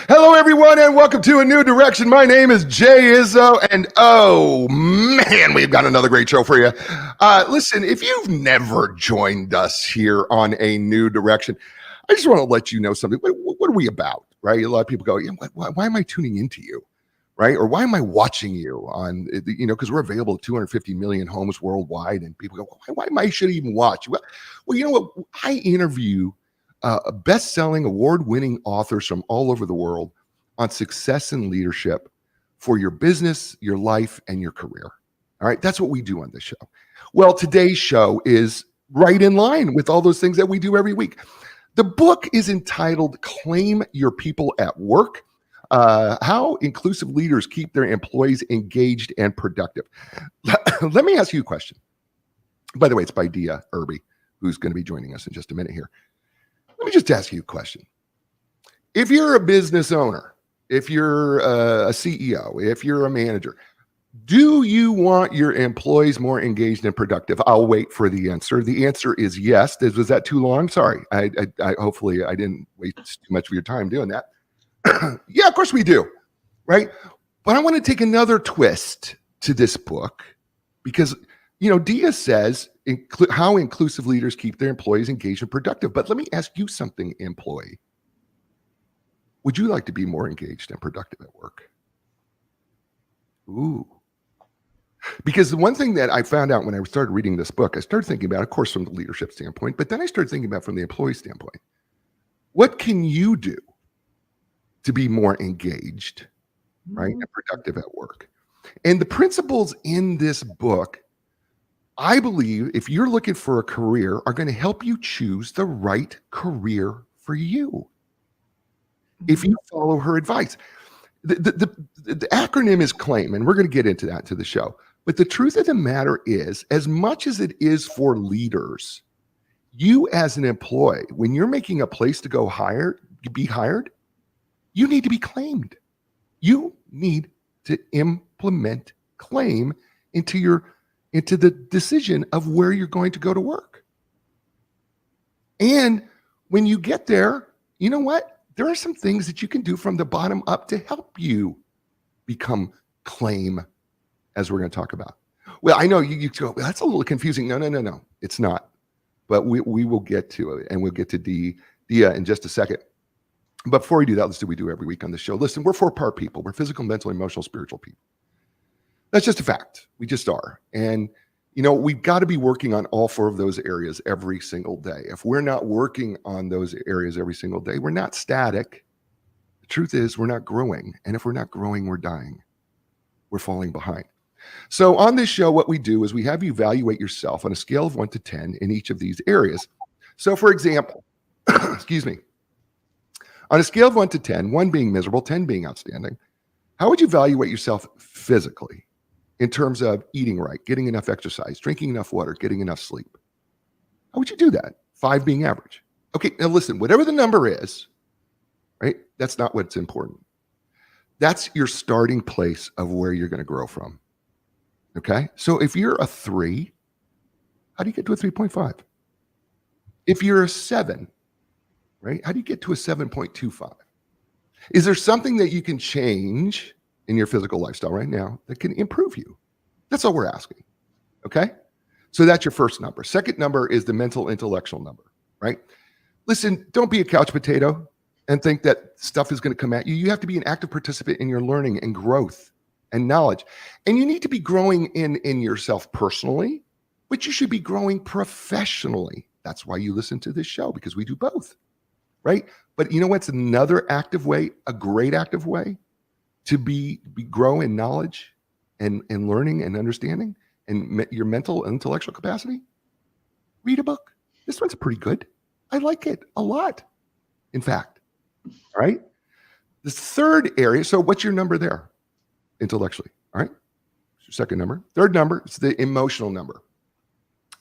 Hello, everyone, and welcome to A New Direction. My name is Jay Izzo, and oh man, we've got another great show for you. Listen, if you've never joined us here on A New Direction, I just want to let you know something. What are we about, right? A lot of people go, yeah, why am I tuning into you, right? Or why am I watching you on, because we're available at 250 million homes worldwide, and people go, why am I should even watch? Well, you know what? I interview best-selling, award-winning authors from all over the world on success and leadership for your business, your life, and your career. All right, that's what we do on this show. Well, today's show is right in line with all those things that we do every week. The book is entitled "Claim Your People at Work: How Inclusive Leaders Keep Their Employees Engaged and Productive." Let me ask you a question. By the way, it's by Dea Irby, who's going to be joining us in just a minute here. Let me just ask you a question. If you're a business owner, if you're a CEO, if you're a manager, do you want your employees more engaged and productive? I'll wait for the answer. The answer is yes. Was that too long? Sorry. I hopefully I didn't waste too much of your time doing that. Yeah, of course we do, right? But I want to take another twist to this book because Dea says how inclusive leaders keep their employees engaged and productive. But let me ask you something, employee. Would you like to be more engaged and productive at work? Ooh. Because the one thing that I found out when I started reading this book, I started thinking about, of course, from the leadership standpoint, but then I started thinking about from the employee standpoint. What can you do to be more engaged, right, and productive at work? And the principles in this book, I believe, if you're looking for a career, are going to help you choose the right career for you. If you follow her advice. The acronym is CLAIM, and we're going to get into that to the show. But the truth of the matter is, as much as it is for leaders, you as an employee, when you're making a place to go be hired, you need to be claimed. You need to implement CLAIM into the decision of where you're going to go to work. And when you get there, you know what? There are some things that you can do from the bottom up to help you become CLAIM, as we're going to talk about. Well, I know you go, that's a little confusing. No, it's not. But we will get to it, and we'll get to Dea in just a second. But before we do that, let's do what we do every week on this show. Listen, we're 4-part people. We're physical, mental, emotional, spiritual people. That's just a fact. We just are. And, we've got to be working on all 4 of those areas every single day. If we're not working on those areas every single day, we're not static. The truth is we're not growing. And if we're not growing, we're dying. We're falling behind. So on this show, what we do is we have you evaluate yourself on a scale of 1 to 10 in each of these areas. So for example, excuse me, on a scale of 1 to 10, 1 being miserable, 10 being outstanding, how would you evaluate yourself physically? In terms of eating right, getting enough exercise, drinking enough water, getting enough sleep. How would you do that? 5 being average. Okay, now listen, whatever the number is, right, that's not what's important. That's your starting place of where you're going to grow from. Okay, so if you're a 3, how do you get to a 3.5? If you're a 7, right, how do you get to a 7.25? Is there something that you can change in your physical lifestyle right now that can improve you? That's all we're asking. Okay? So that's your first number. Second number is the mental intellectual number, right? Listen, don't be a couch potato and think that stuff is going to come at you. You have to be an active participant in your learning and growth and knowledge. And you need to be growing in yourself personally, but you should be growing professionally. That's why you listen to this show, because we do both, right? But you know what's another active way, a great active way to grow in knowledge and learning and understanding and your mental and intellectual capacity? Read a book. This one's pretty good. I like it a lot, in fact. All right? The third area, so what's your number there intellectually? All right? Your second number. Third number is the emotional number.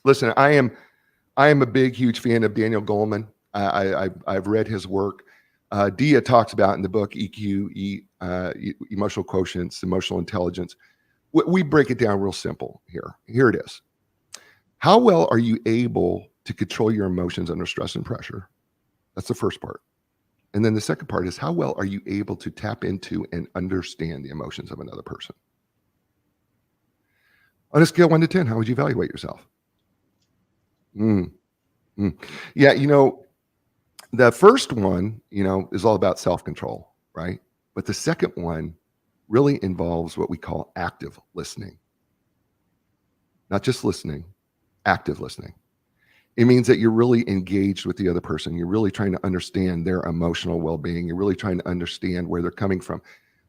Listen, I am a big, huge fan of Daniel Goleman. I've read his work. Dea talks about in the book EQ, emotional quotients, emotional intelligence. We break it down real simple here. Here it is. How well are you able to control your emotions under stress and pressure? That's the first part. And then the second part is, how well are you able to tap into and understand the emotions of another person? On a scale of 1 to 10, how would you evaluate yourself? Mm, mm. Yeah, the first one, is all about self-control, right? But the second one really involves what we call active listening. Not just listening, active listening. It means that you're really engaged with the other person. You're really trying to understand their emotional well-being. You're really trying to understand where they're coming from.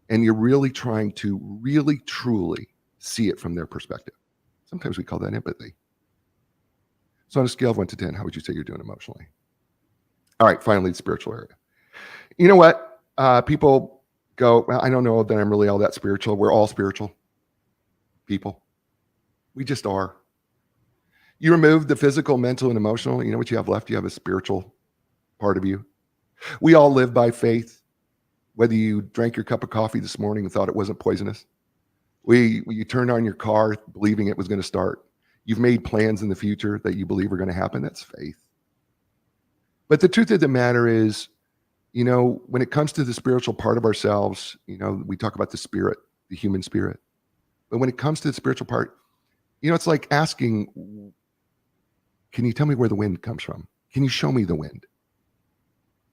And you're really trying to really, truly see it from their perspective. Sometimes we call that empathy. So on a scale of 1 to 10, how would you say you're doing emotionally? All right, finally, the spiritual area. You know what? People go, well, I don't know that I'm really all that spiritual. We're all spiritual people. We just are. You remove the physical, mental, and emotional, you know what you have left? You have a spiritual part of you. We all live by faith, whether you drank your cup of coffee this morning and thought it wasn't poisonous. You turned on your car believing it was going to start. You've made plans in the future that you believe are going to happen. That's faith. But the truth of the matter is, when it comes to the spiritual part of ourselves, we talk about the spirit, the human spirit. But when it comes to the spiritual part, it's like asking, can you tell me where the wind comes from? Can you show me the wind?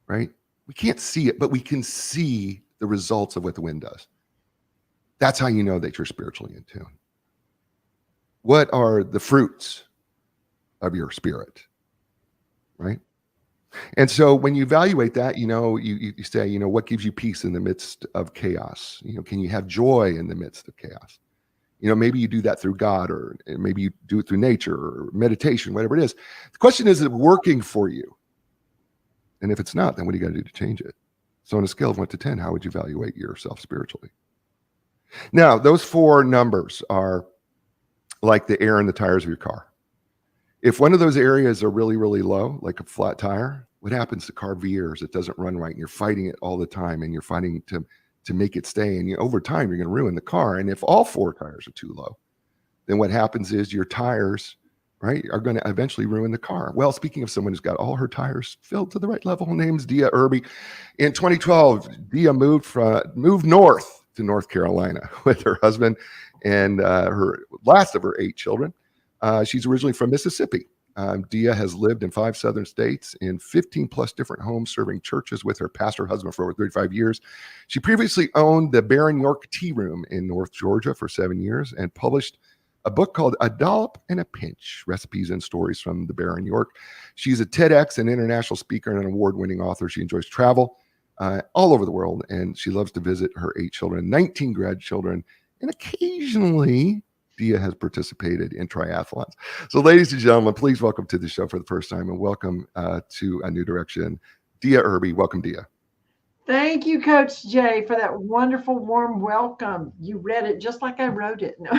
Right? We can't see it, but we can see the results of what the wind does. That's how you know that you're spiritually in tune. What are the fruits of your spirit? Right? And so when you evaluate that, you say, what gives you peace in the midst of chaos? Can you have joy in the midst of chaos? Maybe you do that through God, or maybe you do it through nature or meditation, whatever it is. The question is it working for you? And if it's not, then what do you got to do to change it? So on a scale of 1 to 10, how would you evaluate yourself spiritually? Now, those 4 numbers are like the air in the tires of your car. If one of those areas are really, really low, like a flat tire, what happens? The car veers. It doesn't run right. And you're fighting it all the time, and you're fighting to make it stay. And over time, you're going to ruin the car. And if all 4 tires are too low, then what happens is your tires, right, are going to eventually ruin the car. Well, speaking of someone who's got all her tires filled to the right level, her name's Dea Irby. In 2012, Dea moved north to North Carolina with her husband and her last of her 8 children. She's originally from Mississippi. Dea has lived in 5 southern states in 15 plus different homes, serving churches with her pastor husband for over 35 years. She previously owned the Baron York Tea Room in North Georgia for 7 years and published a book called A Dollop and a Pinch, Recipes and Stories from the Baron York. She's a TEDx and international speaker and an award-winning author. She enjoys travel all over the world, and she loves to visit her 8 children, 19 grandchildren, and occasionally Dea has participated in triathlons. So ladies and gentlemen, please welcome to the show for the first time, and welcome to A New Direction, Dea Irby. Welcome, Dea. Thank you, Coach Jay, for that wonderful, warm welcome. You read it just like I wrote it. No.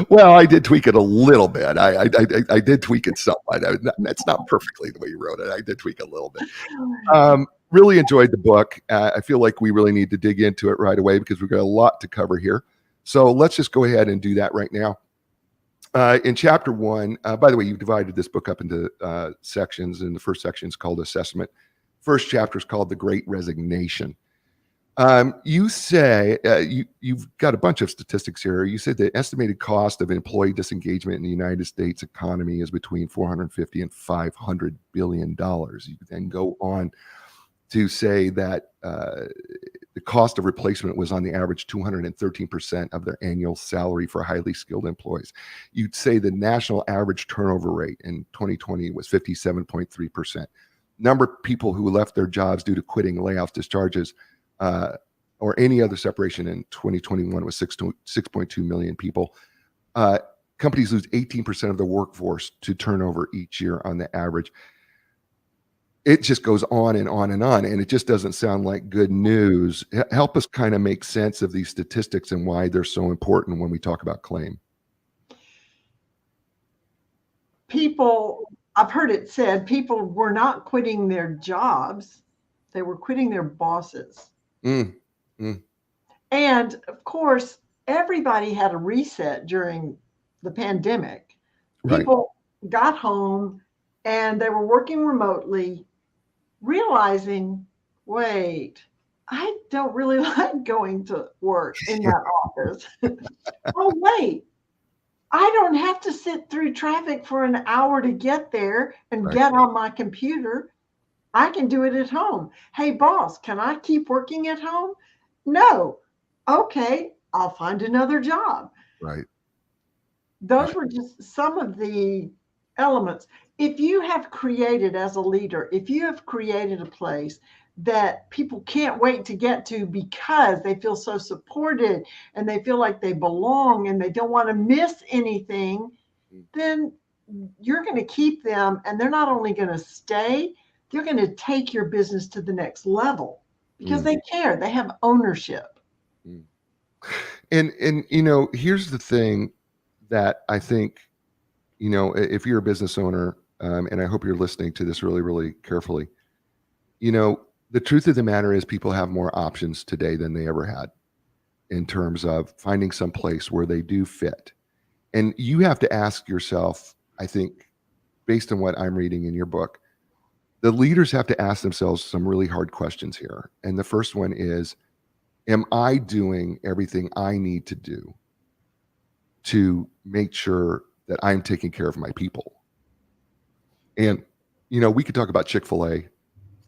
Well, I did tweak it a little bit. I did tweak it somewhat. It's not perfectly the way you wrote it. I did tweak a little bit. Really enjoyed the book. I feel like we really need to dig into it right away because we've got a lot to cover here. So let's just go ahead and do that right now. In chapter 1, by the way, you've divided this book up into sections, and the first section is called Assessment. First chapter is called The Great Resignation. You say, you've got a bunch of statistics here. You said the estimated cost of employee disengagement in the United States economy is between $450 and $500 billion. You then go on to say that the cost of replacement was on the average 213% of their annual salary for highly skilled employees. You'd say the national average turnover rate in 2020 was 57.3%. Number of people who left their jobs due to quitting, layoffs, discharges, or any other separation in 2021 was 6.2 million people. Companies lose 18% of their workforce to turnover each year on the average. It just goes on and on and on, and it just doesn't sound like good news. Help us kind of make sense of these statistics and why they're so important when we talk about C.L.A.I.M. I've heard it said, people were not quitting their jobs. They were quitting their bosses. And of course, everybody had a reset during the pandemic. Right. People got home and they were working remotely. realizing, wait, I don't really like going to work in that office. Oh, wait, I don't have to sit through traffic for an hour to get there and Right. get on my computer. I can do it at home. Hey, boss, can I keep working at home? No. Okay, I'll find another job. Right. Those Right. were just some of the elements. If you have created, as a leader, if you have created a place that people can't wait to get to because they feel so supported and they feel like they belong and they don't want to miss anything, then you're going to keep them, and they're not only going to stay, they're going to take your business to the next level because Mm, they care. They have ownership. mm. And here's the thing that I think, if you're a business owner, and I hope you're listening to this really, really carefully, the truth of the matter is people have more options today than they ever had in terms of finding some place where they do fit. And you have to ask yourself, I think, based on what I'm reading in your book, the leaders have to ask themselves some really hard questions here. And the first one is, am I doing everything I need to do to make sure that I'm taking care of my people? And, we could talk about Chick-fil-A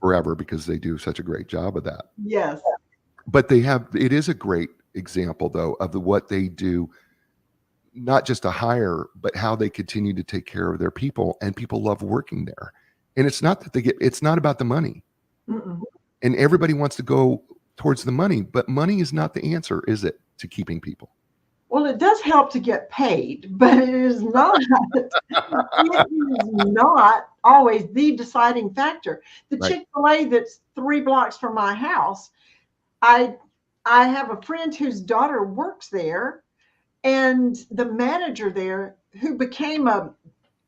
forever because they do such a great job of that. Yes. But it is a great example, though, of what they do, not just to hire, but how they continue to take care of their people, and people love working there. And it's not that it's not about the money. Mm-mm. And everybody wants to go towards the money, but money is not the answer, is it, to keeping people? Well, it does help to get paid, but it is not. It is not always the deciding factor. The Right. Chick-fil-A that's 3 blocks from my house, I I have a friend whose daughter works there, and the manager there, who became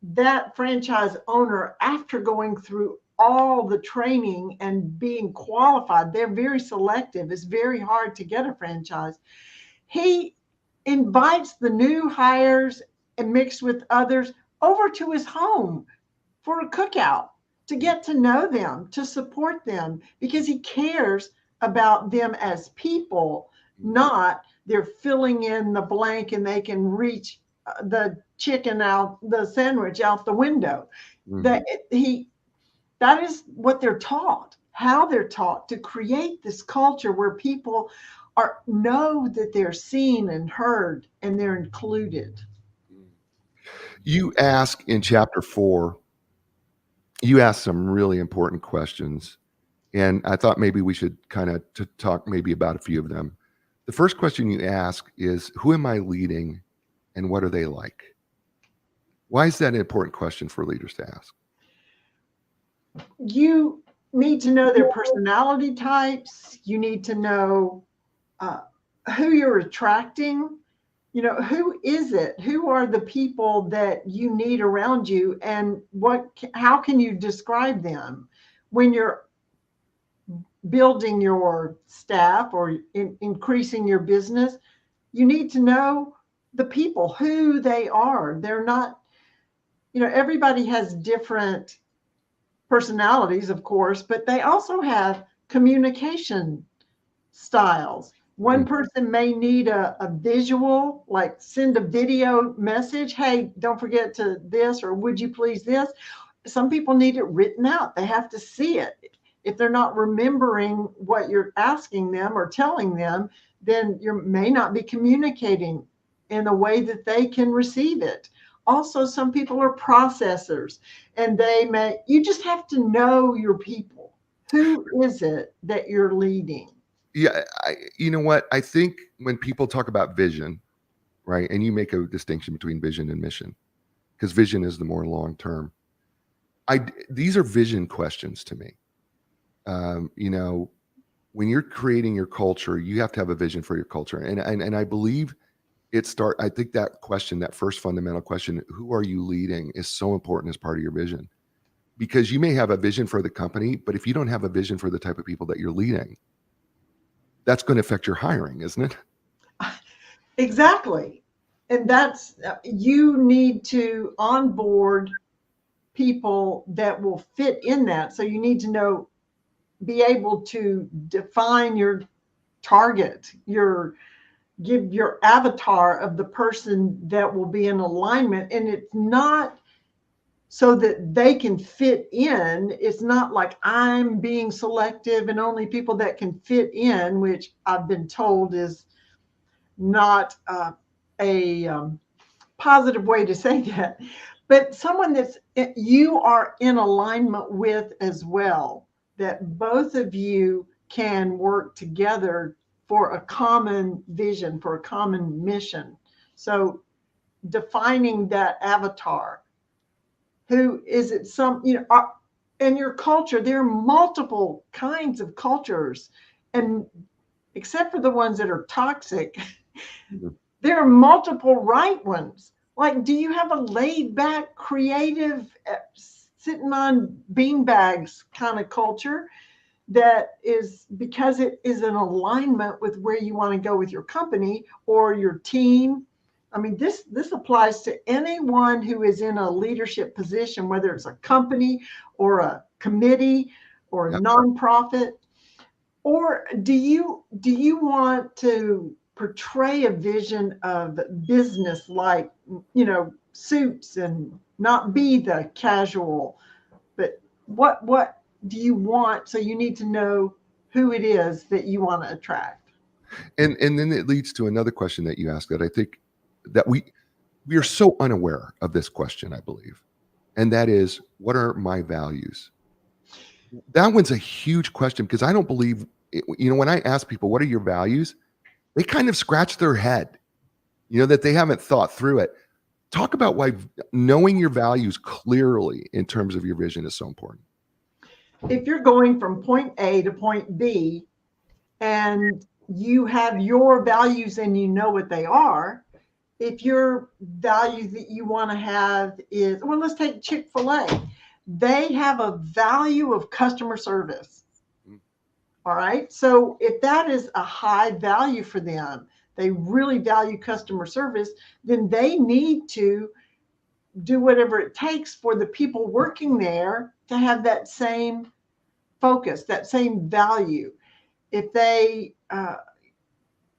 that franchise owner after going through all the training and being qualified. They're very selective. It's very hard to get a franchise. He invites the new hires and mixed with others over to his home for a cookout to get to know them, to support them, because he cares about them as people, not they're filling in the blank and they can reach the chicken out, the sandwich out the window. Mhm. That is what they're taught, how they're taught to create this culture where people know that they're seen and heard and they're included. You ask in chapter 4, you ask some really important questions, and I thought maybe we should kind of talk maybe about a few of them. The first question you ask is, who am I leading and what are they like? Why is that an important question for leaders to ask? You need to know their personality types. You need to know uh, who you're attracting. Who is it? Who are the people that you need around you, and how can you describe them when you're building your staff or increasing your business? You need to know the people, who they are. They're not, everybody has different personalities, of course, but they also have communication styles. One Mm, person may need a visual, like send a video message. Hey, don't forget to this, or would you please this? Some people need it written out. They have to see it. If they're not remembering what you're asking them or telling them, then you may not be communicating in a way that they can receive it. Also, some people are processors, and you just have to know your people. Who is it that you're leading? yeah, you know what? I think when people talk about vision, right, and you make a distinction between vision and mission, because vision is the more long term. These are vision questions to me. Um, you know, when you're creating your culture, you have to have a vision for your culture, and I believe I think that question, that first fundamental question, who are you leading, is so important as part of your vision, because you may have a vision for the company, but if you don't have a vision for the type of people that you're leading, that's going to affect your hiring, isn't it? Exactly. And you need to onboard people that will fit in that. So you need to know be able to define your target, give your avatar of the person that will be in alignment. And it's not so that they can fit in. It's not like I'm being selective and only people that can fit in, which I've been told is not a positive way to say that, but someone that's you are in alignment with as well, that both of you can work together for a common vision, for a common mission. So defining that avatar, who is it? In your culture, there are multiple kinds of cultures, and except for the ones that are toxic, there are multiple right ones. Like, do you have a laid back, creative, sitting on beanbags kind of culture that is because it is in alignment with where you want to go with your company or your team? I mean, this applies to anyone who is in a leadership position, whether it's a company or a committee or a nonprofit. Or do you want to portray a vision of business, like, suits, and not be the casual? But what do you want? So you need to know who it is that you want to attract. And then it leads to another question that you asked that I think that we are so unaware of this question, I believe. And that is, what are my values? That one's a huge question, because I don't believe, when I ask people, what are your values? They kind of scratch their head, that they haven't thought through it. Talk about why knowing your values clearly in terms of your vision is so important. If you're going from point A to point B and you have your values and you know what they are, if your value that you want to have is, well, let's take Chick-fil-A. They have a value of customer service. All right. So if that is a high value for them, they really value customer service, then they need to do whatever it takes for the people working there to have that same focus, that same value. If they,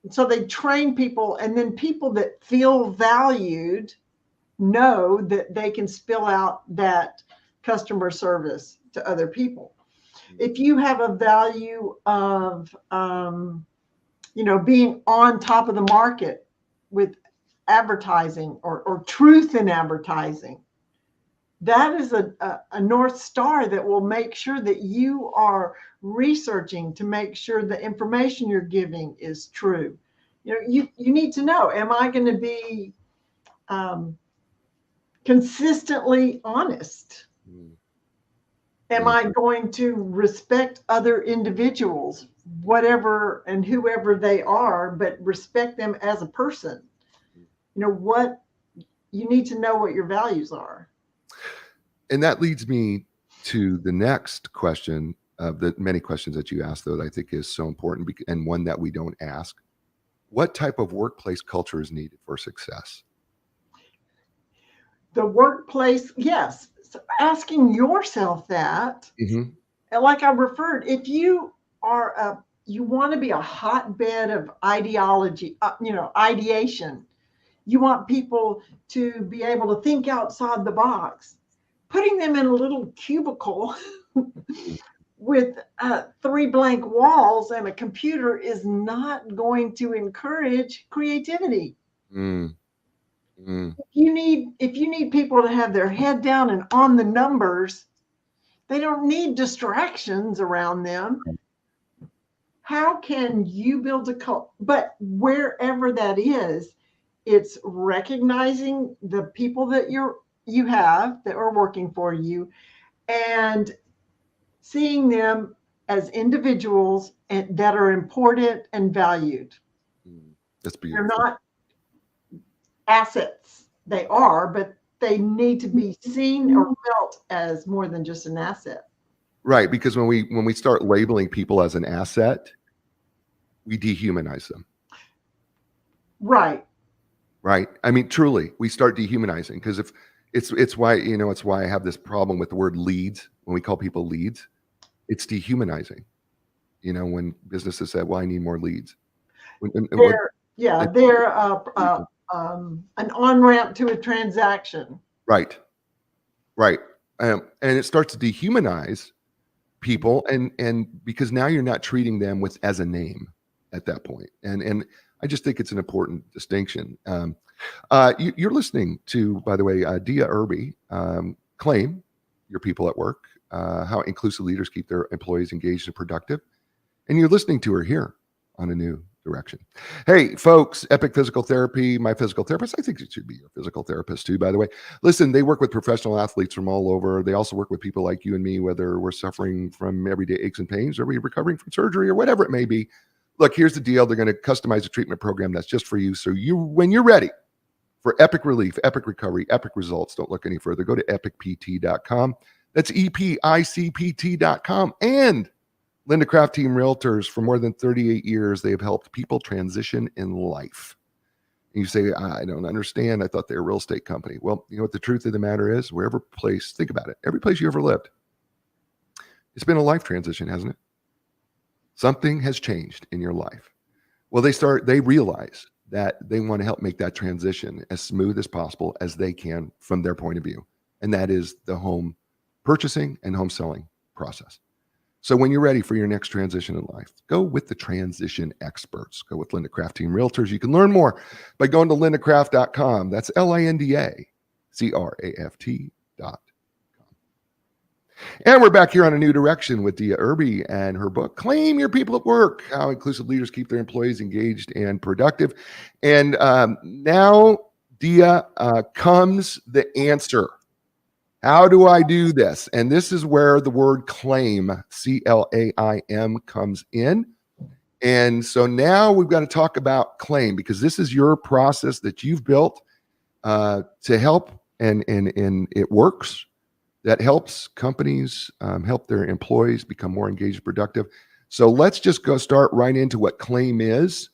so they train people, and then people that feel valued know that they can spill out that customer service to other people. If you have a value of, being on top of the market with advertising or truth in advertising, that is a North Star that will make sure that you are researching to make sure the information you're giving is true. You need to know, am I going to be consistently honest? Am I going to respect other individuals, whatever and whoever they are, but respect them as a person? What you need to know what your values are. And that leads me to the next question of the many questions that you asked, though, that I think is so important, and one that we don't ask. What type of workplace culture is needed for success? The workplace, yes. So asking yourself that, like I referred, if you are you want to be a hotbed of ideology, ideation, you want people to be able to think outside the box. Putting them in a little cubicle with 3 blank walls and a computer is not going to encourage creativity. If you need people to have their head down and on the numbers, they don't need distractions around them. How can you build a culture? But wherever that is, it's recognizing the people that you have that are working for you, and seeing them as individuals that are important and valued. That's beautiful. They're not assets. They are, but they need to be seen or felt as more than just an asset. Right, because when we start labeling people as an asset, we dehumanize them. Right. Right. I mean, truly, we start dehumanizing, because if it's why, it's why I have this problem with the word leads. When we call people leads, it's dehumanizing. when businesses say, well, I need more leads. And what They're an on-ramp to a transaction. Right. Right. And it starts to dehumanize people, and because now you're not treating them with as a name at that point. And I just think it's an important distinction. You're listening to, by the way, Dea Irby, C.L.A.I.M, Your People at Work, how inclusive leaders keep their employees engaged and productive. And you're listening to her here on A New Direction. Hey, folks, Epic Physical Therapy, my physical therapist. I think it should be your physical therapist too, by the way. Listen, they work with professional athletes from all over. They also work with people like you and me, whether we're suffering from everyday aches and pains or we're recovering from surgery or whatever it may be. Look, here's the deal. They're going to customize a treatment program that's just for you. So when you're ready for epic relief, epic recovery, epic results, don't look any further. Go to epicpt.com. That's EPICPT.com. And Linda Craft Team Realtors, for more than 38 years, they have helped people transition in life. And you say, I don't understand. I thought they were a real estate company. Well, you know what the truth of the matter is? Wherever place, think about it, every place you ever lived, it's been a life transition, hasn't it? Something has changed in your life. Well, they realize that they want to help make that transition as smooth as possible as they can from their point of view. And that is the home purchasing and home selling process. So when you're ready for your next transition in life, go with the transition experts. Go with Linda Craft Team Realtors. You can learn more by going to lindacraft.com. That's LINDACRAFT.com. And we're back here on A New Direction with Dea Irby and her book, C.L.A.I.M, Your People at Work, How Inclusive Leaders Keep Their Employees Engaged and Productive. And now, Dea, comes the answer. How do I do this? And this is where the word claim, C-L-A-I-M, comes in. And so now we've got to talk about claim, because this is your process that you've built to help, and it works. That helps companies help their employees become more engaged and productive. So let's just go start right into what claim is.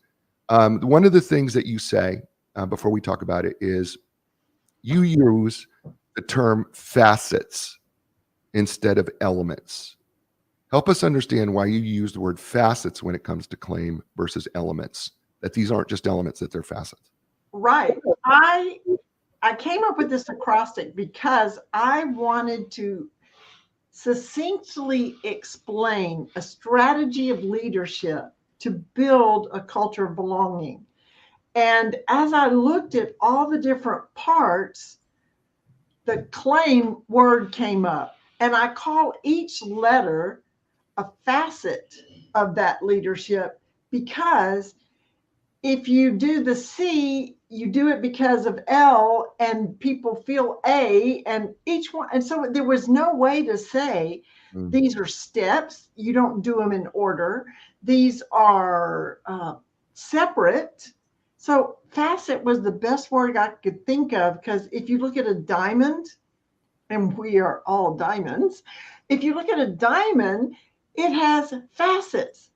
One of the things that you say before we talk about it is you use the term facets instead of elements. Help us understand why you use the word facets when it comes to claim versus elements, that these aren't just elements, that they're facets. Right. I came up with this acrostic because I wanted to succinctly explain a strategy of leadership to build a culture of belonging. And as I looked at all the different parts, the claim word came up. And I call each letter a facet of that leadership, because if you do the C, you do it because of L, and people feel A, and each one. And so there was no way to say these are steps. You don't do them in order. These are separate. So facet was the best word I could think of, because if you look at a diamond, and we are all diamonds, if you look at a diamond, it has facets.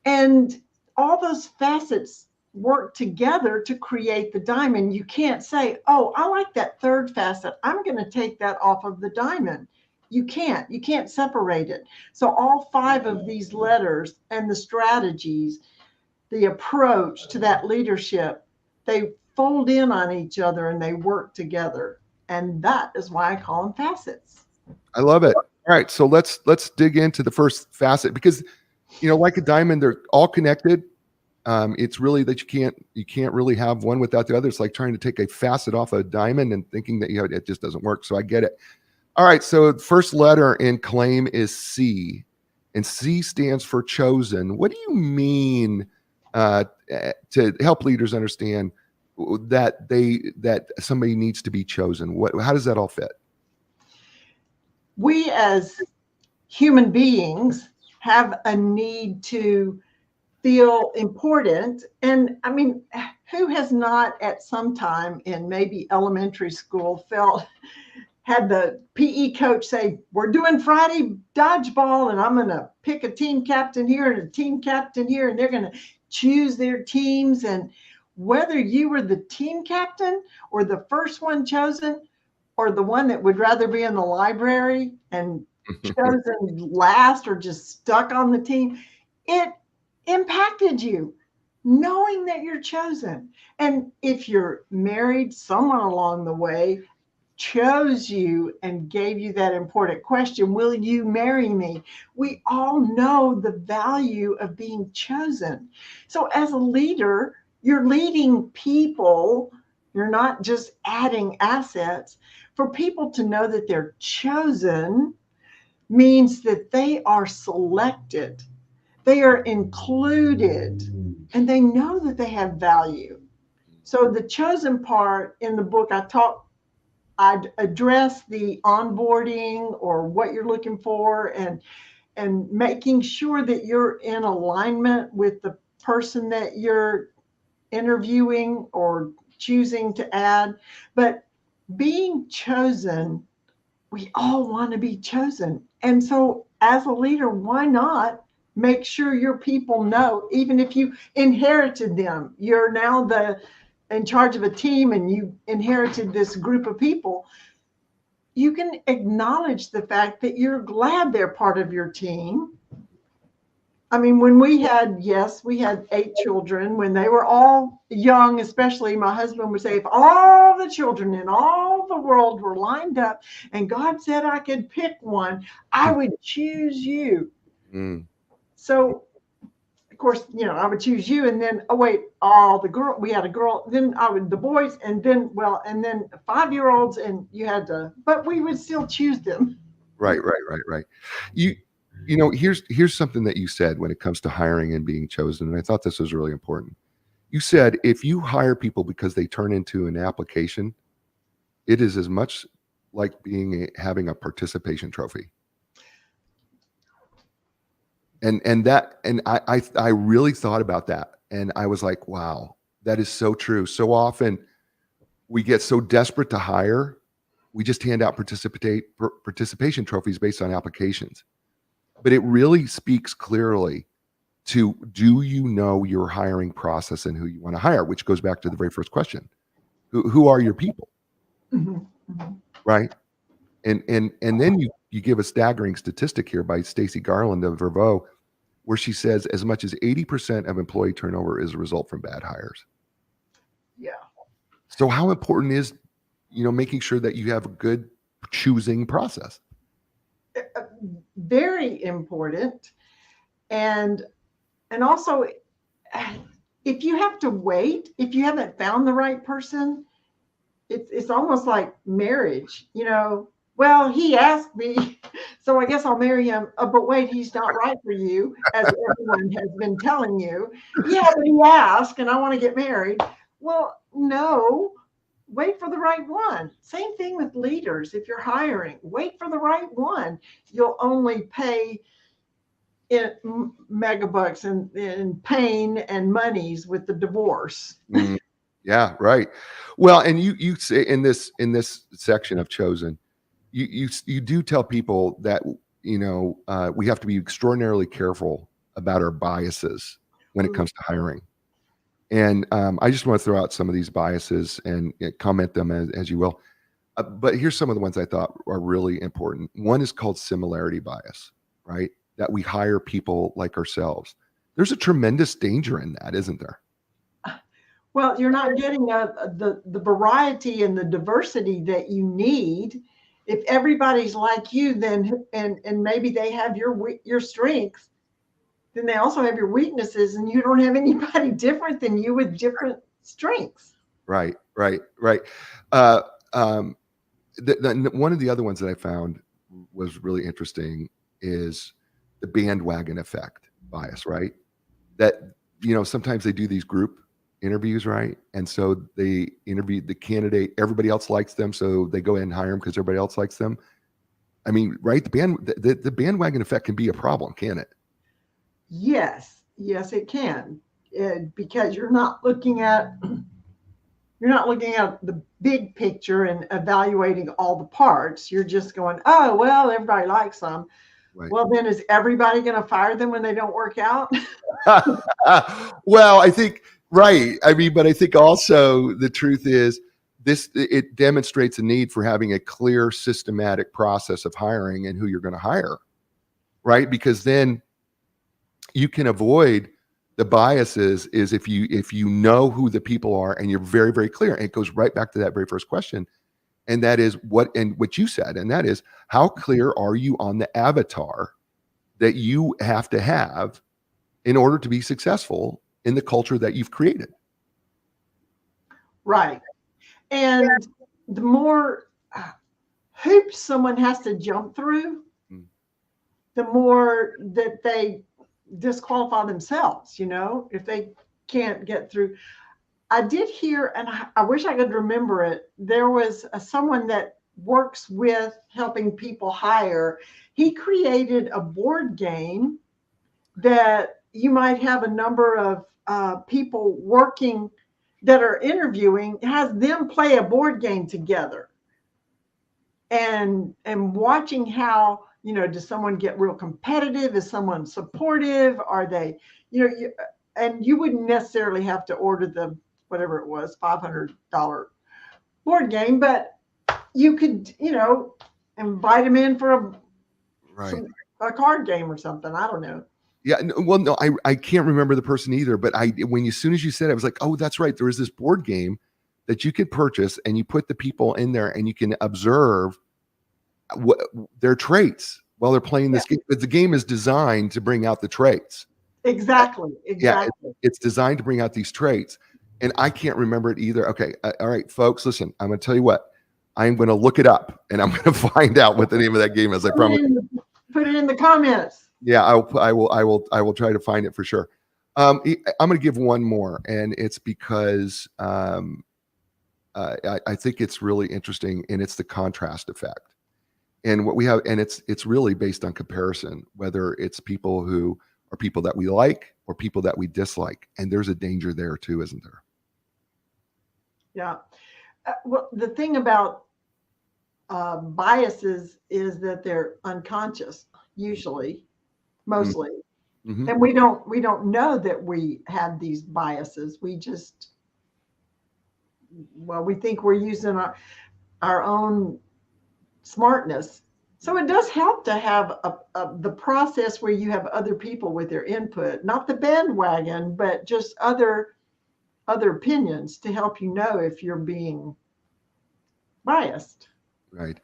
And all those facets work together to create the diamond. You can't say, oh, I like that third facet, I'm going to take that off of the diamond. You can't separate it. So all 5 of these letters and the strategies, the approach to that leadership, they fold in on each other and they work together. And that is why I call them facets. I love it. All right, so let's dig into the first facet, because like a diamond, they're all connected. It's really that you can't really have one without the other. It's like trying to take a facet off a diamond and thinking that it just doesn't work. So I get it. All right, so the first letter in claim is C, and C stands for chosen. What do you mean to help leaders understand that somebody needs to be chosen? How does that all fit? We as human beings have a need to feel important. And I mean, who has not at some time in maybe elementary school had the PE coach say, we're doing Friday dodgeball, and I'm going to pick a team captain here and a team captain here, and they're going to choose their teams. And whether you were the team captain or the first one chosen, or the one that would rather be in the library and chosen last, or just stuck on the team, it impacted you knowing that you're chosen. And if you're married, someone along the way chose you and gave you that important question, will you marry me? We all know the value of being chosen. So as a leader, you're leading people, you're not just adding assets. For people to know that they're chosen means that they are selected, they are included, and they know that they have value. So the chosen part in the book, I'd address the onboarding or what you're looking for, and making sure that you're in alignment with the person that you're interviewing or choosing to add. But being chosen, we all want to be chosen. And so as a leader, why not make sure your people know, even if you inherited them, you're now in charge of a team and you inherited this group of people, you can acknowledge the fact that you're glad they're part of your team. I mean, when we had 8 children, when they were all young, especially my husband would say, if all the children in all the world were lined up and God said I could pick one, I would choose you. Mm. So, of course, I would choose you. And then, we had a girl, then the boys, and then 5-year-olds, and but we would still choose them. Right. Here's something that you said when it comes to hiring and being chosen, and I thought this was really important. You said if you hire people because they turn into an application, it is as much like having a participation trophy. And I really thought about that, and I was like, wow, that is so true. So often we get so desperate to hire, we just hand out participation trophies based on applications. But it really speaks clearly to, do you know your hiring process and who you want to hire, which goes back to the very first question. Who are your people? Mm-hmm. Mm-hmm. Right? And then you give a staggering statistic here by Stacey Garland of Vervo, where she says as much as 80% of employee turnover is a result from bad hires. Yeah. So how important is, making sure that you have a good choosing process? Very important. And also, if you have to wait, if you haven't found the right person, it's almost like marriage. Well, he asked me, so I guess I'll marry him. But wait, he's not right for you, as everyone has been telling you. Yeah, but he asked, and I want to get married. Well, no, wait for the right one. Same thing with leaders. If you're hiring, wait for the right one. You'll only pay in megabucks and in pain and monies with the divorce. Mm, yeah, right. Well, and you say in this section of chosen, you do tell people that we have to be extraordinarily careful about our biases when it comes to hiring. And I just want to throw out some of these biases and comment them as you will. But here's some of the ones I thought are really important. One is called similarity bias, right? That we hire people like ourselves. There's a tremendous danger in that, isn't there? Well, you're not getting the variety and the diversity that you need. If everybody's like you, then and maybe they have your strengths, then they also have your weaknesses, and you don't have anybody different than you with different strengths. Right. One of the other ones that I found was really interesting is the bandwagon effect bias, right? That, sometimes they do these group interviews, right? And so they interview the candidate, everybody else likes them, so they go ahead and hire them because everybody else likes them. I mean, right? The bandwagon effect can be a problem, can it? Yes, it can, because you're not looking at the big picture and evaluating all the parts. You're just going, oh, well, everybody likes them. Right. Well, then is everybody going to fire them when they don't work out? Well, I think, right. I mean, but I think also the truth is it demonstrates a need for having a clear, systematic process of hiring and who you're going to hire, right? Because then you can avoid the biases is if you know who the people are and you're very, very clear. And it goes right back to that very first question. And that is what you said. And that is, how clear are you on the avatar that you have to have in order to be successful in the culture that you've created? Right. And the more hoops someone has to jump through, the more that they disqualify themselves, if they can't get through. I did hear, and I wish I could remember it, there was someone that works with helping people hire. He created a board game that you might have a number of people working that are interviewing, has them play a board game together, and watching how, does someone get real competitive? Is someone supportive? Are they, and you wouldn't necessarily have to order the, whatever it was, $500 board game, but you could, invite them in for a card game or something. I don't know. Yeah, well, no, I can't remember the person either, but as soon as you said it, I was like, oh, that's right. There was this board game that you could purchase, and you put the people in there, and you can observe their traits while they're playing this game. But the game is designed to bring out the traits. Exactly. Yeah, it's designed to bring out these traits, and I can't remember it either. Okay, all right, folks, listen. I'm going to tell you what. I'm going to look it up, and I'm going to find out what the name of that game is. I promise. Put it in the comments. Yeah, I will try to find it for sure. I'm going to give one more, and it's because I think it's really interesting, and it's the contrast effect. And what we have, and it's really based on comparison, whether it's people who are people that we like or people that we dislike, and there's a danger there too, isn't there? Yeah. Well, the thing about biases is that they're unconscious, usually, mostly, and we don't know that we have these biases. We just, we think we're using our own smartness. So it does help to have the process where you have other people with their input, not the bandwagon, but just other opinions to help you know if you're being biased. Right.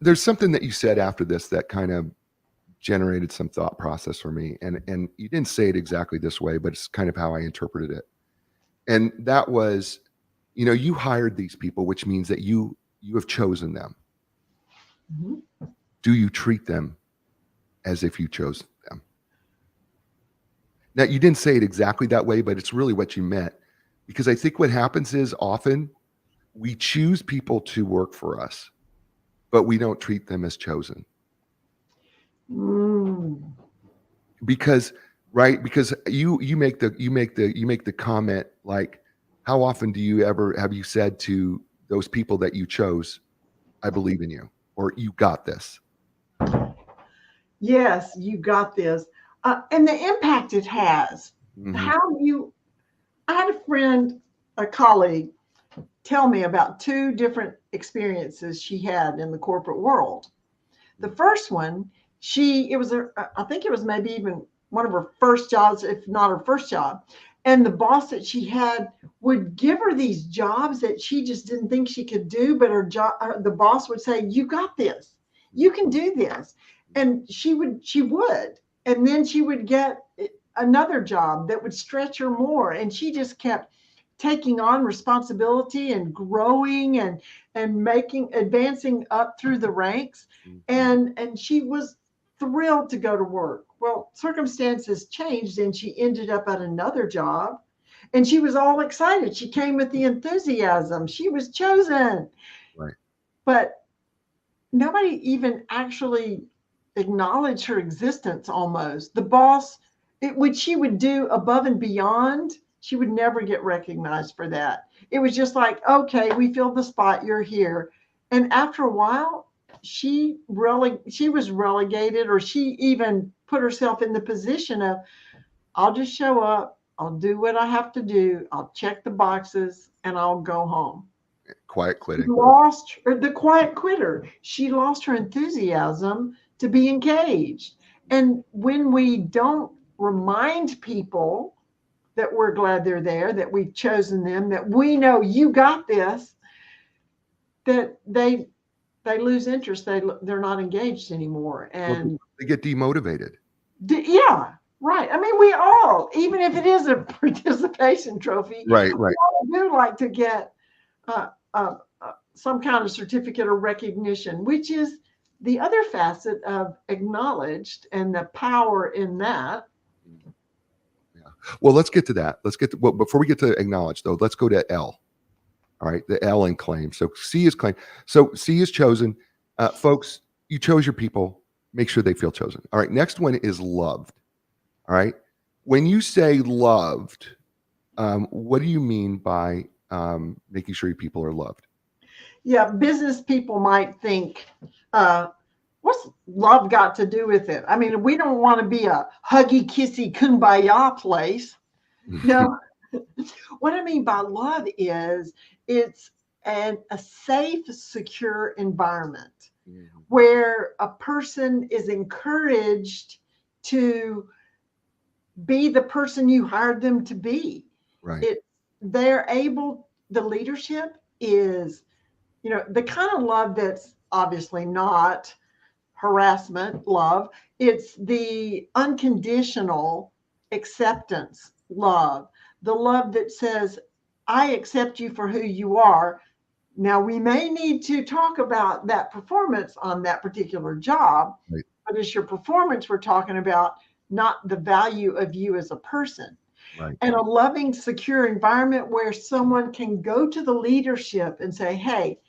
There's something that you said after this that kind of generated some thought process for me, and you didn't say it exactly this way, but it's kind of how I interpreted it. And that was, you hired these people, which means that you have chosen them. Mm-hmm. Do you treat them as if you chose them? Now, you didn't say it exactly that way, but it's really what you meant, because I think what happens is often we choose people to work for us, but we don't treat them as chosen. Because you make the comment, like, how often have you said to those people that you chose, I believe in you, or you got this? Yes, you got this. And the impact it has. Mm-hmm. I had a friend, a colleague, tell me about two different experiences she had in the corporate world. The first one, I think it was maybe even one of her first jobs, if not her first job. And the boss that she had would give her these jobs that she just didn't think she could do, but the boss would say, you got this, you can do this. And she would, and then she would get another job that would stretch her more. And she just kept taking on responsibility and growing and advancing up through the ranks. And she was thrilled to go to work. Well, circumstances changed and she ended up at another job, and she was all excited. She came with the enthusiasm. She was chosen. Right. But nobody even actually acknowledged her existence almost. The boss, what she would do above and beyond, she would never get recognized for that. It was just like, okay, we filled the spot, you're here. And after a while, she was relegated, or she even put herself in the position of, I'll just show up, I'll do what I have to do, I'll check the boxes, and I'll go home. Quiet quitting. The quiet quitter. She lost her enthusiasm to be engaged. And when we don't remind people that we're glad they're there, that we've chosen them, that we know you got this, that they lose interest. They're not engaged anymore. Well, And they get demotivated. yeah, right. I mean, we all, even if it is a participation trophy, Right, we right. all do like to get some kind of certificate or recognition, which is the other facet of acknowledged and the power in that. Yeah. Well, let's get to that. Well, before we get to acknowledge though, let's go to L. All right, the L in claim. So C is claim. So C is chosen. Folks, you chose your people. Make sure they feel chosen. All right, next one is loved. All right. When you say loved, what do you mean by making sure your people are loved? Yeah, business people might think, what's love got to do with it? I mean, we don't want to be a huggy, kissy, kumbaya place. No, what I mean by love is it's a safe, secure environment where a person is encouraged to be the person you hired them to be. Right. They're able, the leadership is, the kind of love that's obviously not harassment love. It's the unconditional acceptance love, the love that says, I accept you for who you are. Now, we may need to talk about that performance on that particular job, Right. but it's your performance we're talking about, not the value of you as a person. Right. And a loving, secure environment where someone can go to the leadership and say, hey,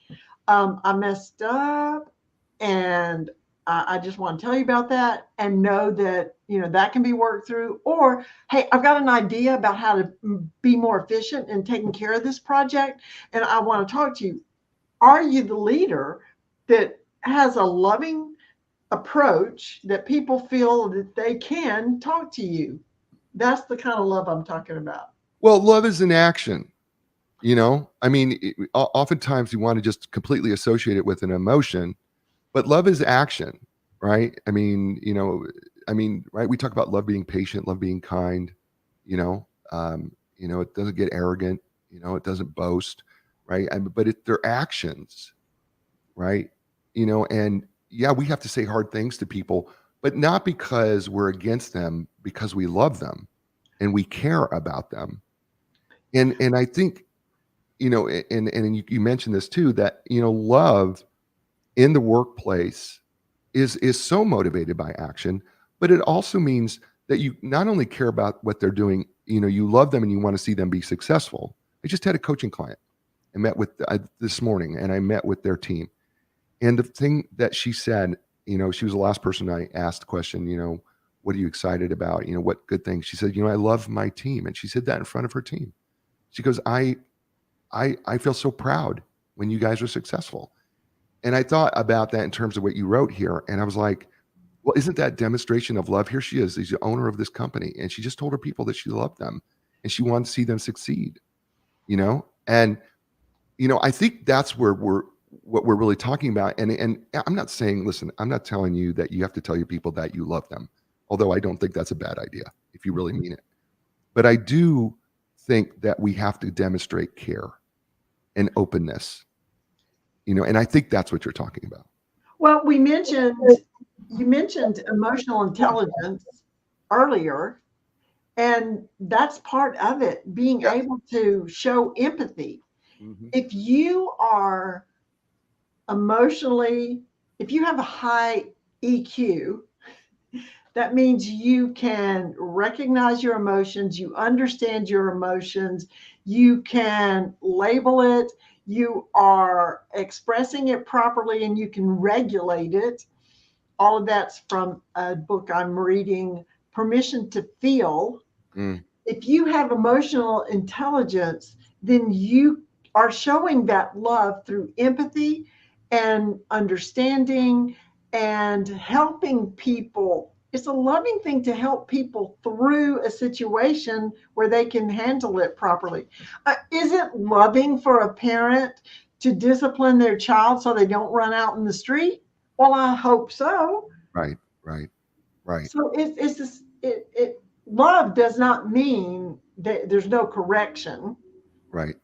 I messed up and I just want to tell you about that and know that, that can be worked through. Or, hey, I've got an idea about how to be more efficient in taking care of this project. And I want to talk to you. Are you the leader that has a loving approach that people feel that they can talk to you? That's the kind of love I'm talking about. Well, love is an action. I mean, oftentimes you want to just completely associate it with an emotion, but love is action, right? Right? We talk about love being patient, love being kind. It doesn't get arrogant. It doesn't boast, right? But they're actions, right? And yeah, we have to say hard things to people, but not because we're against them, because we love them and we care about them. And I think, and you mentioned this too, that love in the workplace is so motivated by action, but it also means that you not only care about what they're doing, you love them and you want to see them be successful. I just had a coaching client I met with this morning, and I met with their team. And the thing that she said, she was the last person I asked the question, what are you excited about? What good things? She said, I love my team. And she said that in front of her team. She goes, I feel so proud when you guys are successful. And I thought about that in terms of what you wrote here. And I was like, well, isn't that demonstration of love? Here she is. She's the owner of this company. And she just told her people that she loved them and she wanted to see them succeed, And, I think that's what we're really talking about. And I'm not saying, listen, I'm not telling you that you have to tell your people that you love them. Although I don't think that's a bad idea if you really mean it. But I do think that we have to demonstrate care and openness, and I think that's what you're talking about. Well, you mentioned emotional intelligence earlier, and that's part of it, being Yeah. able to show empathy. Mhm. If you are emotionally, if you have a high EQ, that means you can recognize your emotions, you understand your emotions, you can label it, you are expressing it properly, and you can regulate it. All of that's from a book I'm reading, Permission to Feel. Mm. If you have emotional intelligence, then you are showing that love through empathy and understanding and helping people. It's a loving thing to help people through a situation where they can handle it properly. Is it loving for a parent to discipline their child so they don't run out in the street? Well, I hope so. Right, right, right. So it's this, it love does not mean that there's no correction. Right.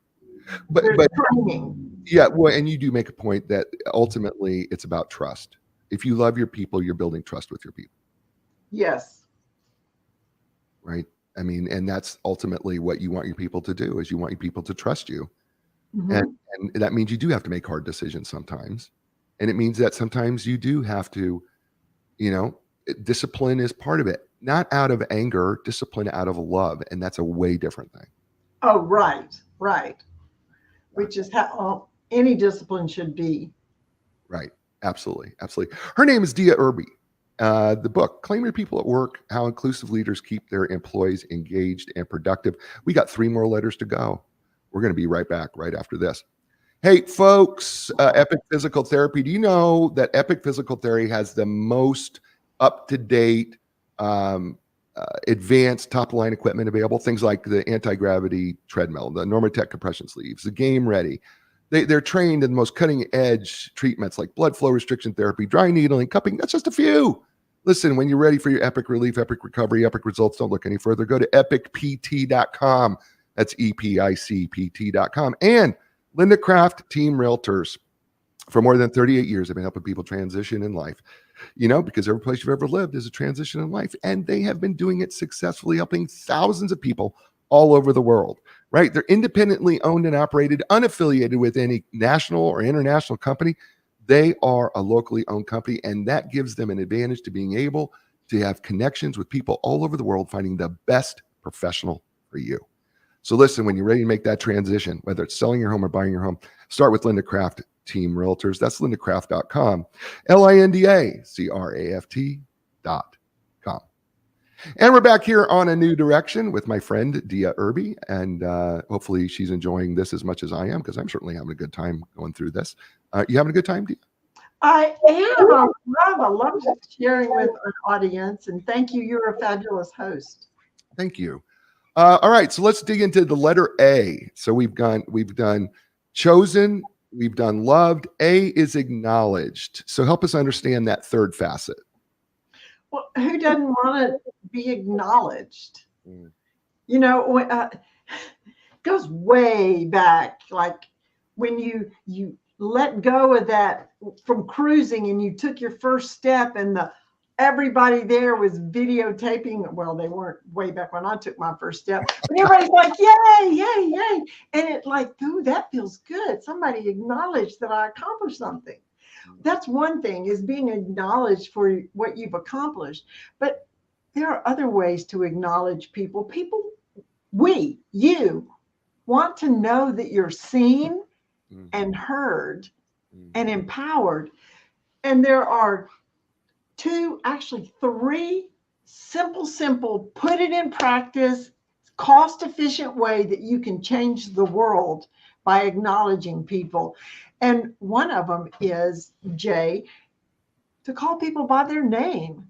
There's But training. yeah, well, and you do make a point that ultimately it's about trust. If you love your people, you're building trust with your people, Yes. right? I mean, and that's ultimately what you want your people to do is you want your people to trust you. And, Mhm. and that means you do have to make hard decisions sometimes. And it means that sometimes you do have to, discipline is part of it, not out of anger, discipline out of love. And that's a way different thing. Oh, right, right. Yeah. Which is how any discipline should be. Right. Absolutely. Absolutely. Her name is Dea Irby. The book, Claim Your People at Work, How Inclusive Leaders Keep Their Employees Engaged and Productive. We got 3 more letters to go. We're going to be right back right after this. Hey, folks, Epic Physical Therapy. Do you know that Epic Physical Therapy has the most up-to-date, advanced top-line equipment available? Things like the anti-gravity treadmill, the Normatec compression sleeves, the Game Ready. They're trained in the most cutting-edge treatments like blood flow restriction therapy, dry needling, cupping. That's just a few. Listen, when you're ready for your epic relief, epic recovery, epic results, don't look any further. Go to epicpt.com. That's EPICPT.com. And Linda Craft Team Realtors. For more than 38 years, I've been helping people transition in life, because every place you've ever lived is a transition in life. And they have been doing it successfully, helping thousands of people all over the world, right? They're independently owned and operated, unaffiliated with any national or international company. They are a locally owned company, and that gives them an advantage to being able to have connections with people all over the world, finding the best professional for you. So listen, when you're ready to make that transition, whether it's selling your home or buying your home, start with Linda Craft Team Realtors. That's lindacraft.com, LINDACRAFT.com. And we're back here on A New Direction with my friend, Dea Irby. And hopefully she's enjoying this as much as I am, because I'm certainly having a good time going through this. You having a good time, Dea? I am. I love sharing with an audience, and thank you. You're a fabulous host. Thank you. All right, so let's dig into the letter A. So we've done chosen, we've done loved. A is acknowledged. So help us understand that third facet. Well, who doesn't want to be acknowledged? Mm. Goes way back, like when you let go of that from cruising and you took your first step, and everybody there was videotaping. Well, they weren't way back when I took my first step, but everybody's like, yay, yay, yay. And it like, ooh, that feels good. Somebody acknowledged that I accomplished something. That's one thing, is being acknowledged for what you've accomplished. But there are other ways to acknowledge people. You want to know that you're seen and heard and empowered. And there are actually three simple, put it in practice, cost efficient way that you can change the world by acknowledging people. And one of them is, Jay, to call people by their name.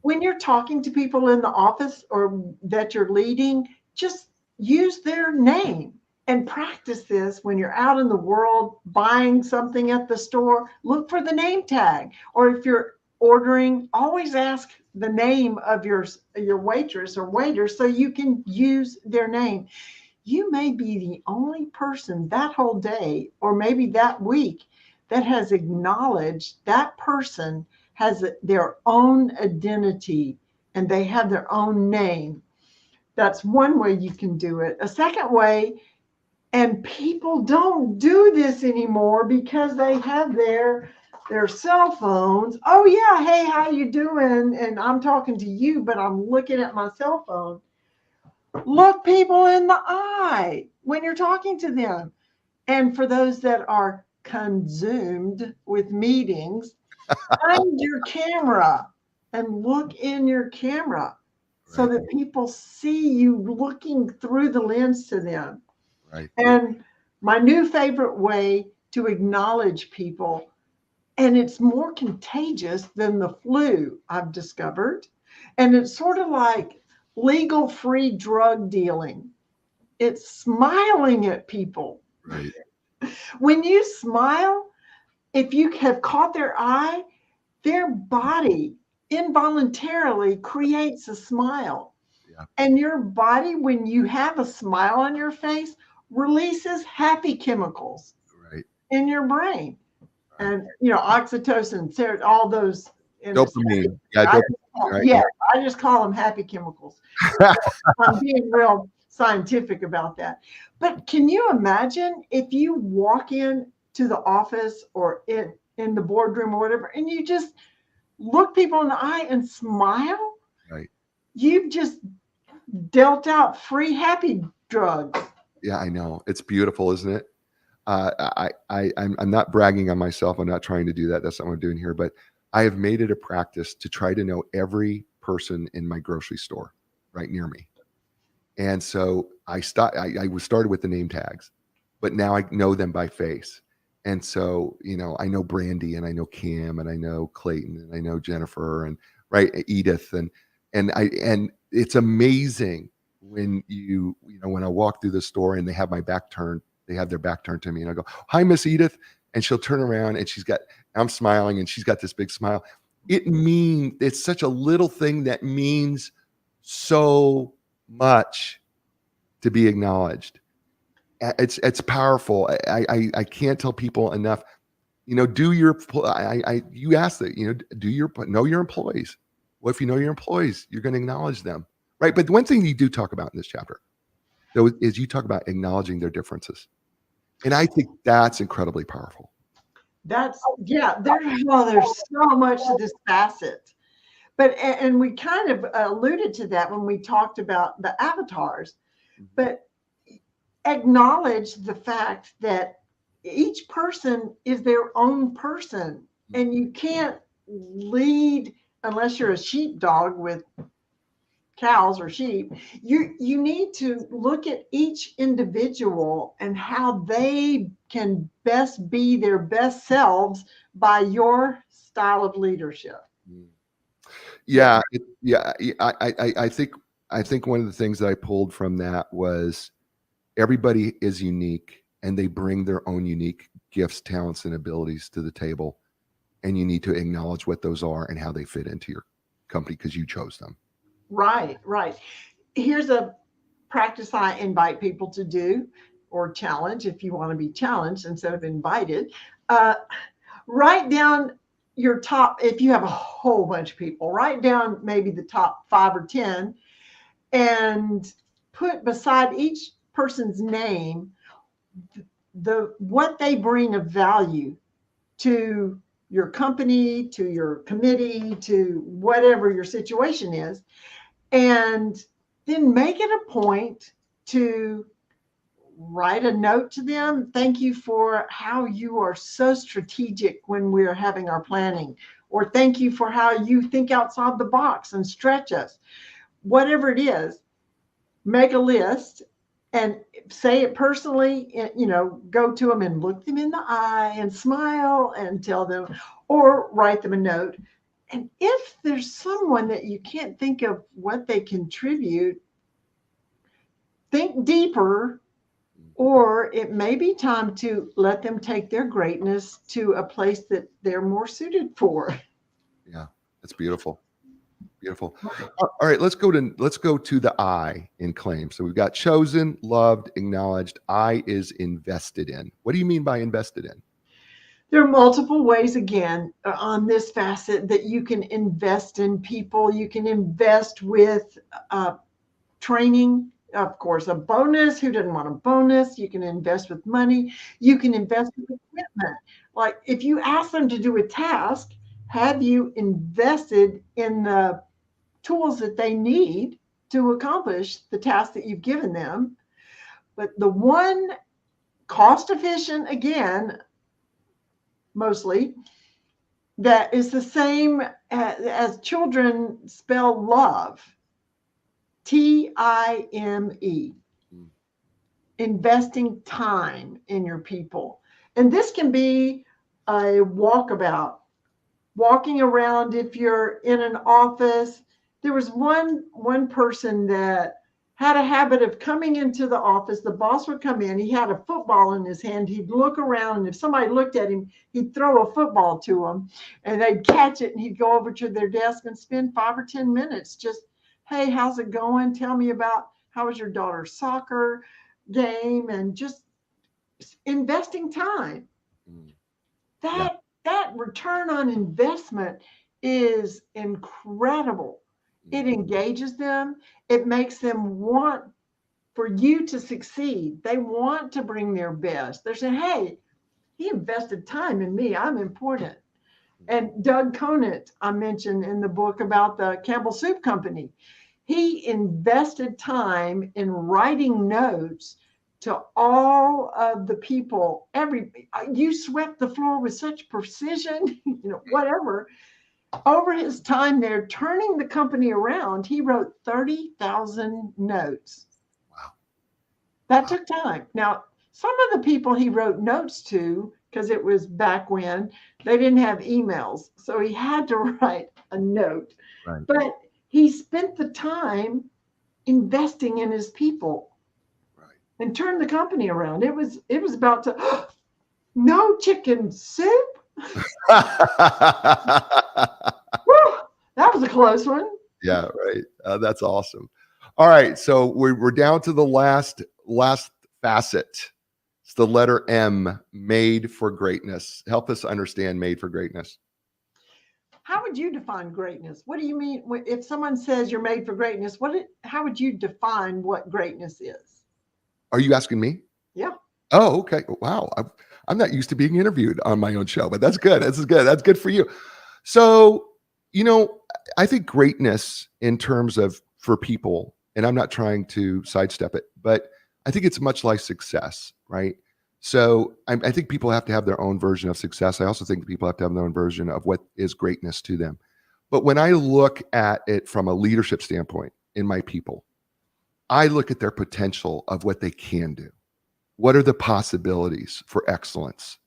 When you're talking to people in the office or that you're leading, just use their name. And practice this when you're out in the world buying something at the store. Look for the name tag. Or if you're ordering, always ask the name of your waitress or waiter so you can use their name. You may be the only person that whole day, or maybe that week, that has acknowledged that person has their own identity and they have their own name. That's one way you can do it. A second way, and people don't do this anymore because they have their cell phones. Oh yeah, hey, how you doing? And I'm talking to you, but I'm looking at my cell phone. Look people in the eye when you're talking to them. And for those that are consumed with meetings, find your camera and look in your camera so that people see you looking through the lens to them. Right. And my new favorite way to acknowledge people, and it's more contagious than the flu, I've discovered. And it's sort of like legal free drug dealing. It's smiling at people. Right. When you smile, if you have caught their eye, their body involuntarily creates a smile. Yeah. And your body, when you have a smile on your face, releases happy chemicals Right. in your brain. Right. And, oxytocin, all those. In this, Dopamine. Yeah. I Dopamine. Right. yeah, I just call them happy chemicals. I'm being real scientific about that. But can you imagine if you walk in to the office or in the boardroom or whatever, and you just look people in the eye and smile? Right. You've just dealt out free happy drugs. Yeah, I know. It's beautiful, isn't it? I'm not bragging on myself. I'm not trying to do that. That's not what I'm doing here. But I have made it a practice to try to know every person in my grocery store right near me. And so I was started with the name tags, but now I know them by face. And so, I know Brandy and I know Kim and I know Clayton and I know Jennifer and right Edith and it's amazing when when I walk through the store and they have their back turned to me and I go, "Hi, Miss Edith." And she'll turn around and I'm smiling and she's got this big smile. It's such a little thing that means so much to be acknowledged. It's powerful. I can't tell people enough. Do your you asked that. Know your employees. Well, if you know your employees, you're going to acknowledge them, right? But the one thing you do talk about in this chapter, though, is you talk about acknowledging their differences, and I think that's incredibly powerful. There's so much to this facet. But and we kind of alluded to that when we talked about the avatars. But acknowledge the fact that each person is their own person, and you can't lead unless you're a sheepdog with cows or sheep. You need to look at each individual and how they can best be their best selves by your style of leadership. Yeah, I think one of the things that I pulled from that was everybody is unique and they bring their own unique gifts, talents, and abilities to the table, and you need to acknowledge what those are and how they fit into your company because you chose them. Right. Here's a practice I invite people to do, or challenge if you want to be challenged instead of invited. Write down your top, if you have a whole bunch of people, write down maybe the top 5 or 10 and put beside each person's name what they bring of value to your company, to your committee, to whatever your situation is. And then make it a point to write a note to them. Thank you for how you are so strategic when we're having our planning, or thank you for how you think outside the box and stretch us. Whatever it is, make a list and say it personally. Go to them and look them in the eye and smile and tell them, or write them a note. And if there's someone that you can't think of what they contribute, think deeper, or it may be time to let them take their greatness to a place that they're more suited for. Yeah, that's beautiful. Beautiful. All right, let's go to the I in claim. So we've got chosen, loved, acknowledged. I is invested in. What do you mean by invested in? There are multiple ways, again, on this facet that you can invest in people. You can invest with training, of course, a bonus. Who doesn't want a bonus? You can invest with money. You can invest with equipment. Like if you ask them to do a task, have you invested in the tools that they need to accomplish the task that you've given them? But the one cost efficient, again, mostly, that is the same as children spell love, T-I-M-E. Investing time in your people. And this can be a walkabout, walking around. If you're in an office, there was one person that had a habit of coming into the office. The boss would come in, he had a football in his hand, he'd look around, and if somebody looked at him, he'd throw a football to them and they'd catch it, and he'd go over to their desk and spend 5 or 10 minutes just Hey, how's it going? Tell me about how was your daughter's soccer game, and just investing time. Mm. Yeah. That return on investment is incredible. It Mhm. engages them. It makes them want for you to succeed. They want to bring their best. They're saying, hey, he invested time in me. I'm important. Mhm. And Doug Conant, I mentioned in the book about the Campbell Soup Company, he invested time in writing notes to all of the people. You swept the floor with such precision, whatever. Over his time there, turning the company around, he wrote 30,000 notes. Wow. That Wow. took time. Now, some of the people he wrote notes to, because it was back when they didn't have emails, so he had to write a note. Right. But he spent the time investing in his people Right. and turned the company around. It was about to no chicken soup. Whew, that was a close one. Yeah, right. That's awesome. All right, so we're down to the last facet. It's the letter M, made for greatness. Help us understand made for greatness. How would you define greatness? What do you mean if someone says you're made for greatness? How would you define what greatness is? Are you asking me? Yeah. Oh, okay. Wow. I'm not used to being interviewed on my own show, but that's good. This is good. That's good for you. So, you know, I think greatness in terms of for people, and I'm not trying to sidestep it, but I think it's much like success, right? So I think people have to have their own version of success. I also think people have to have their own version of what is greatness to them. But when I look at it from a leadership standpoint in my people, I look at their potential of what they can do. What are the possibilities for excellence,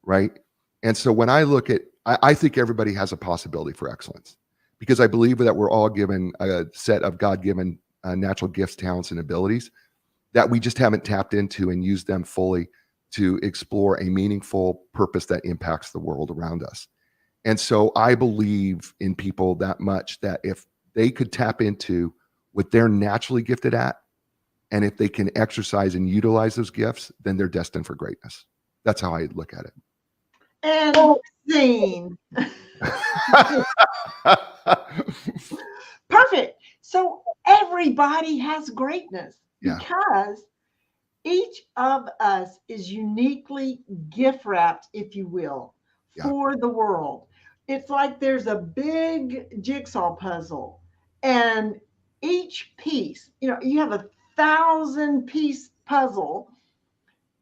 right? And so when I look at, I think everybody has a possibility for excellence because I believe that we're all given a set of God given natural gifts, talents, and abilities that we just haven't tapped into and used them fully to explore a meaningful purpose that impacts the world around us. And so I believe in people that much that if they could tap into what they're naturally gifted at, and if they can exercise and utilize those gifts, then they're destined for greatness. That's how I look at it. And scene. Perfect. So everybody has greatness Yeah, because each of us is uniquely gift wrapped, if you will, yeah, for the world. It's like there's a big jigsaw puzzle, and each piece, you have 1,000 piece puzzle,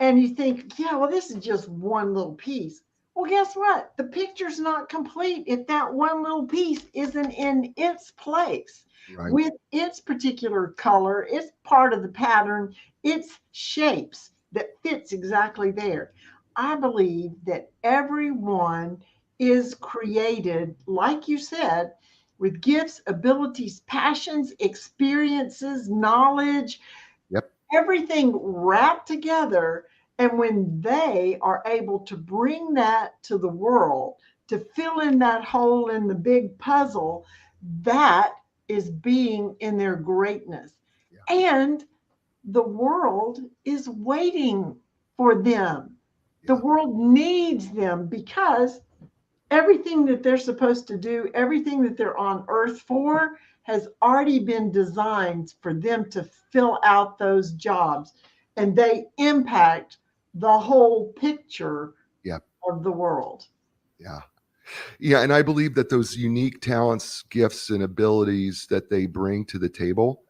and you think, yeah, well, this is just one little piece. Well, guess what? The picture's not complete if that one little piece isn't in its place right. with its particular color, its part of the pattern, its shapes that fits exactly there. I believe that everyone is created, like you said, with gifts, abilities, passions, experiences, knowledge, Yep. everything wrapped together. And when they are able to bring that to the world, to fill in that hole in the big puzzle, that is being in their greatness. Yeah. And the world is waiting for them. The Yeah. world needs them because everything that they're supposed to do, everything that they're on earth for, has already been designed for them to fill out those jobs. And they impact the whole picture Yeah. of the world. Yeah. Yeah. And I believe that those unique talents, gifts, and abilities that they bring to the table,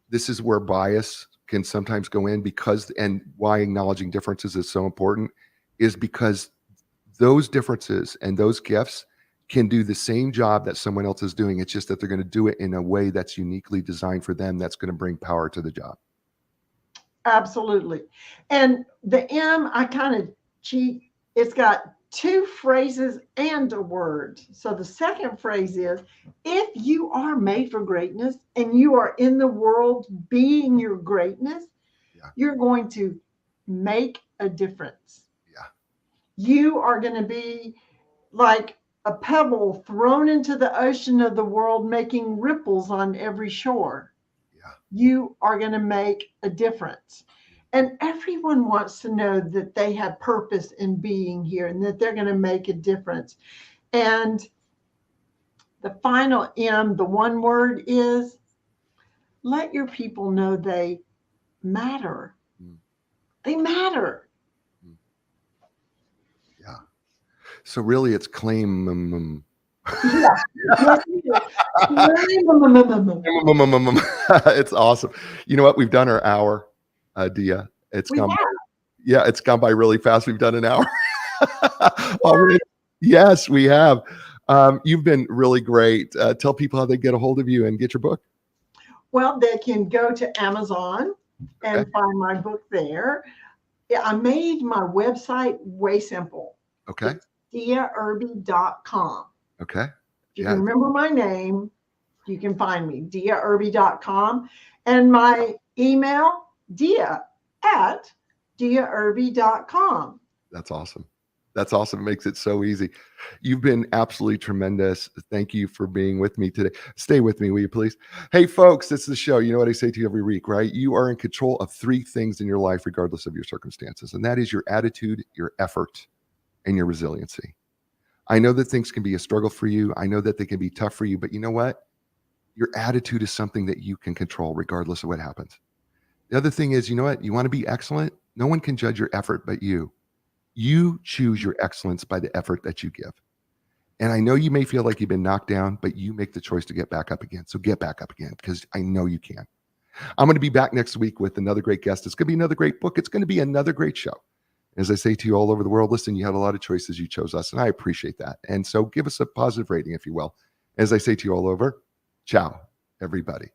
this is where bias can sometimes go in because, and why acknowledging differences is so important, is because those differences and those gifts can do the same job that someone else is doing. It's just that they're going to do it in a way that's uniquely designed for them, that's going to bring power to the job. Absolutely. And the M, I kind of cheat. It's got two phrases and a word. So the second phrase is if you are made for greatness and you are in the world being your greatness, Yeah. you're going to make a difference. Yeah. You are going to be like a pebble thrown into the ocean of the world, making ripples on every shore. Yeah. You are going to make a difference. And everyone wants to know that they have purpose in being here and that they're going to make a difference. And the final M, the one word is, let your people know they matter. They matter. Yeah. So really it's claim. Yeah. Yes, you do. It's awesome. You know what? We've done our hour, Dea. It's We gone. have. Yeah, it's gone by really fast. We've done an hour already. Yes, we have. You've been really great. Tell people how they get a hold of you and get your book. Well, they can go to Amazon and Okay. find my book there. Yeah, I made my website way simple. Okay. It's DeaIrby.com. Okay. If you Yeah. can remember my name, you can find me, DeaIrby.com. And my email, Dea@DeaIrby.com. That's awesome. That's awesome. It makes it so easy. You've been absolutely tremendous. Thank you for being with me today. Stay with me, will you please? Hey, folks, this is the show. You know what I say to you every week, right? You are in control of 3 things in your life, regardless of your circumstances. And that is your attitude, your effort, and your resiliency. I know that things can be a struggle for you. I know that they can be tough for you, but you know what? Your attitude is something that you can control regardless of what happens. The other thing is, you know what? You want to be excellent? No one can judge your effort but you. You choose your excellence by the effort that you give. And I know you may feel like you've been knocked down, but you make the choice to get back up again. So get back up again because I know you can. I'm going to be back next week with another great guest. It's going to be another great book. It's going to be another great show. As I say to you all over the world, listen, you had a lot of choices. You chose us, and I appreciate that. And so give us a positive rating, if you will. As I say to you all over, ciao, everybody.